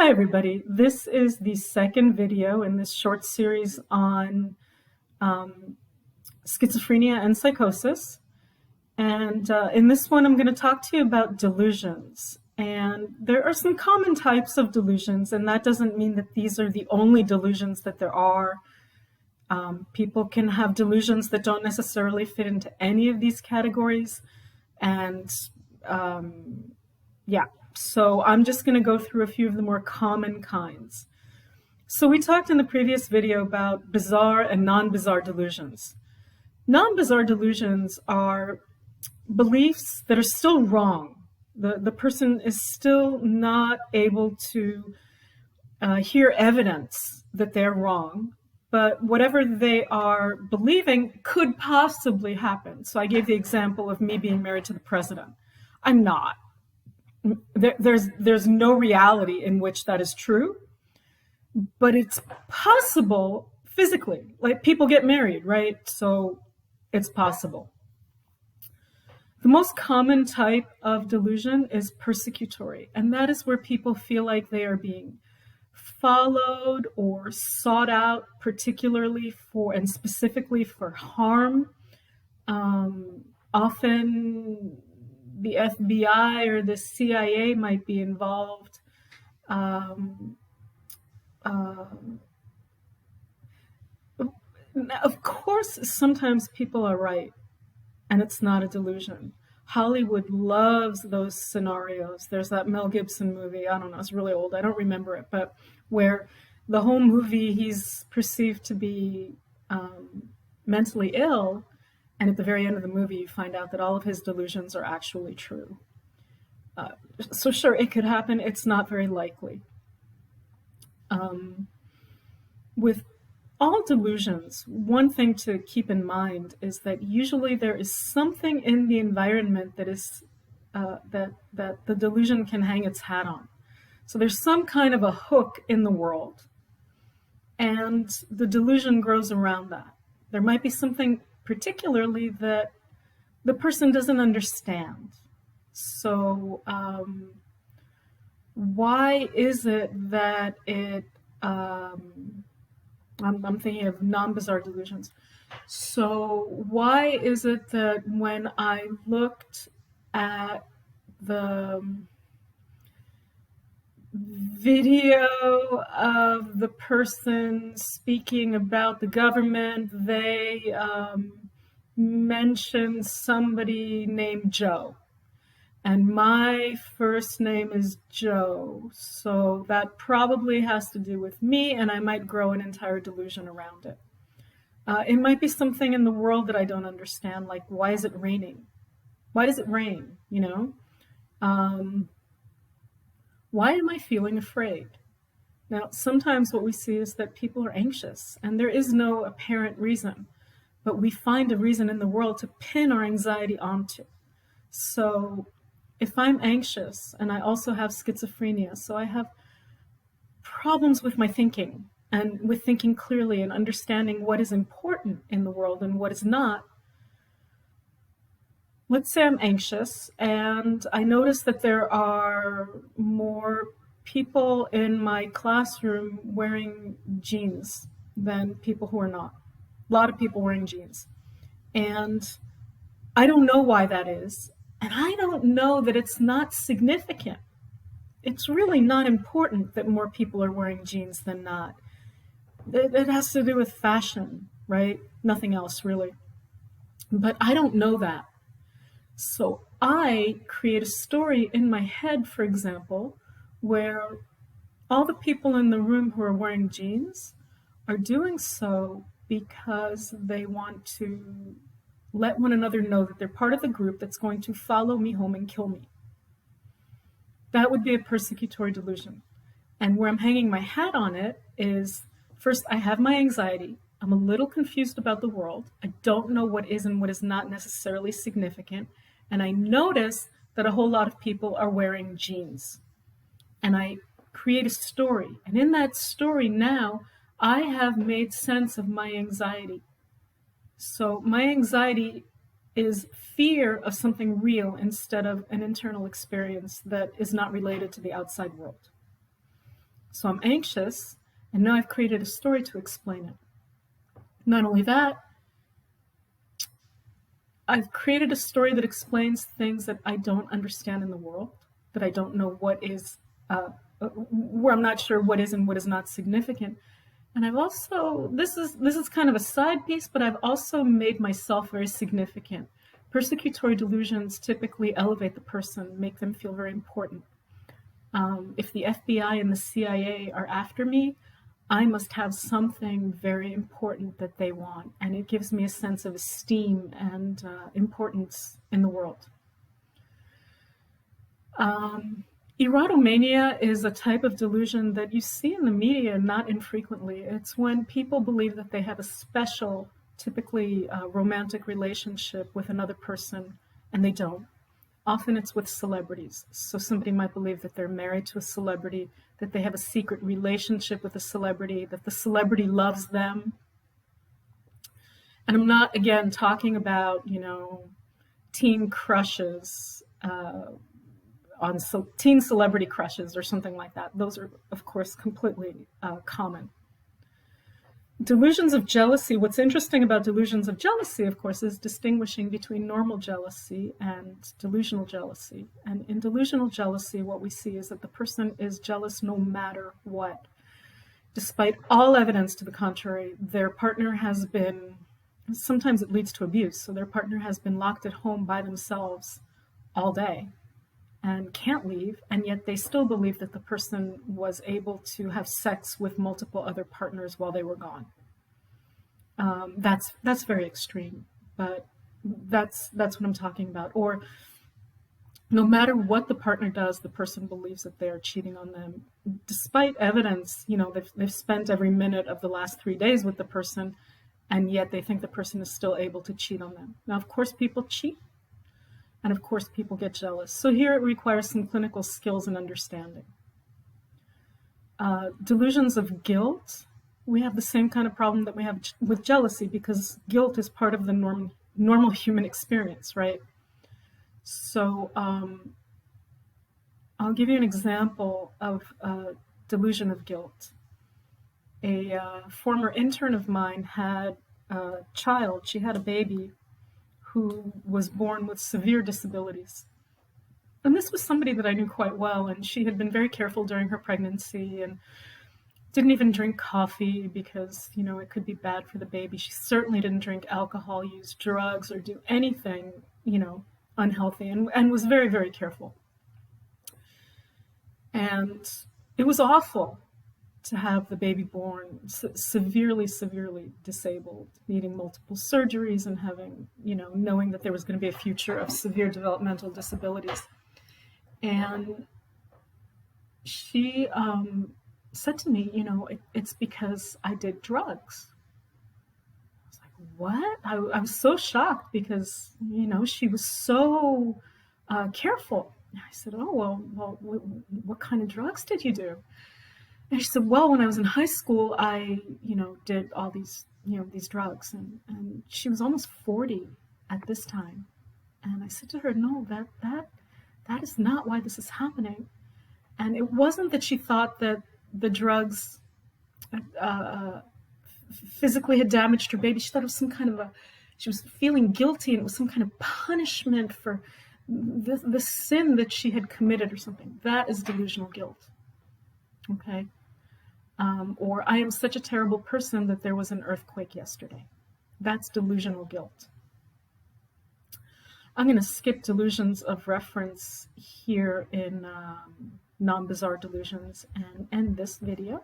Hi everybody, this is the second video in this short series on schizophrenia and psychosis. And in this one I'm going to talk to you about delusions. And there are some common types of delusions, and that doesn't mean that these are the only delusions that there are. People can have delusions that don't necessarily fit into any of these categories. And yeah. So I'm just going to go through a few of the more common kinds. So we talked in the previous video about bizarre and non-bizarre delusions. Non-bizarre delusions are beliefs that are still wrong. The person is still not able to hear evidence that they're wrong, but whatever they are believing could possibly happen. So I gave the example of me being married to the president. I'm not. There's no reality in which that is true, but it's possible physically. Like, people get married, right? So it's possible. The most common type of delusion is persecutory, and that is where people feel like they are being followed or sought out, particularly for and specifically for harm. Often the FBI or the CIA might be involved. Of course, sometimes people are right, and it's not a delusion. Hollywood loves those scenarios. There's that Mel Gibson movie, I don't know, it's really old, I don't remember it, but where the whole movie he's perceived to be mentally ill, and at the very end of the movie you find out that all of his delusions are actually true. So sure, it could happen, it's not very likely. With all delusions, one thing to keep in mind is that usually there is something in the environment that is that the delusion can hang its hat on. So there's some kind of a hook in the world, and the delusion grows around that. There might be something particularly that the person doesn't understand. So why is it that it I'm thinking of non-bizarre delusions. So why is it that when I looked at the video of the person speaking about the government, they mentioned somebody named Joe? And my first name is Joe, so that probably has to do with me, and I might grow an entire delusion around it. It might be something in the world that I don't understand, like, why is it raining? Why does it rain, you know? Why am I feeling afraid? Now, sometimes what we see is that people are anxious, and there is no apparent reason, but we find a reason in the world to pin our anxiety onto. So if I'm anxious, and I also have schizophrenia, so I have problems with my thinking and with thinking clearly and understanding what is important in the world and what is not. Let's say I'm anxious and I notice that there are more people in my classroom wearing jeans than people who are not. A lot of people wearing jeans. And I don't know why that is. And I don't know that it's not significant. It's really not important that more people are wearing jeans than not. It has to do with fashion, right? Nothing else, really. But I don't know that. So I create a story in my head, for example, where all the people in the room who are wearing jeans are doing so because they want to let one another know that they're part of the group that's going to follow me home and kill me. That would be a persecutory delusion. And where I'm hanging my hat on it is, first, I have my anxiety. I'm a little confused about the world. I don't know what is and what is not necessarily significant. And I notice that a whole lot of people are wearing jeans. And I create a story. And in that story now, I have made sense of my anxiety. So my anxiety is fear of something real instead of an internal experience that is not related to the outside world. So I'm anxious, and now I've created a story to explain it. Not only that, I've created a story that explains things that I don't understand in the world, that I don't know what is, where I'm not sure what is and what is not significant. And I've also, this is kind of a side piece, but I've also made myself very significant. Persecutory delusions typically elevate the person, make them feel very important. If the FBI and the CIA are after me, I must have something very important that they want, and it gives me a sense of esteem and importance in the world. Erotomania is a type of delusion that you see in the media not infrequently. It's when people believe that they have a special, typically romantic relationship with another person, and they don't. Often it's with celebrities. So somebody might believe that they're married to a celebrity, that they have a secret relationship with a celebrity, that the celebrity loves them. And I'm not, again, talking about, teen crushes, teen celebrity crushes or something like that. Those are, of course, completely common. Delusions of jealousy. What's interesting about delusions of jealousy, of course, is distinguishing between normal jealousy and delusional jealousy. And in delusional jealousy, what we see is that the person is jealous no matter what. Despite all evidence to the contrary, their partner has been, sometimes it leads to abuse, so their partner has been locked at home by themselves all day and can't leave, and yet they still believe that the person was able to have sex with multiple other partners while they were gone. That's very extreme, but that's what I'm talking about. Or no matter what the partner does, the person believes that they are cheating on them, despite evidence. They've spent every minute of the last 3 days with the person, and yet they think the person is still able to cheat on them. Now, of course, people cheat. And of course, people get jealous. So here it requires some clinical skills and understanding. Delusions of guilt. We have the same kind of problem that we have with jealousy, because guilt is part of the normal human experience, right? So I'll give you an example of a delusion of guilt. A former intern of mine had a child. She had a baby who was born with severe disabilities. And this was somebody that I knew quite well, and she had been very careful during her pregnancy and didn't even drink coffee because, it could be bad for the baby. She certainly didn't drink alcohol, use drugs, or do anything, unhealthy, and was very, very careful. And it was awful to have the baby born severely disabled, needing multiple surgeries and having, knowing that there was going to be a future of severe developmental disabilities. And she said to me, it's because I did drugs. I was like, what? I was so shocked because, she was so careful. I said, oh, well, what kind of drugs did you do? And she said, well, when I was in high school, I, did all these, these drugs. And she was almost 40 at this time. And I said to her, no, that is not why this is happening. And it wasn't that she thought that the drugs physically had damaged her baby. She thought it was some kind of she was feeling guilty, and it was some kind of punishment for the sin that she had committed or something. That is delusional guilt. Okay? Or I am such a terrible person that there was an earthquake yesterday. That's delusional guilt. I'm going to skip delusions of reference here in non-bizarre delusions and end this video.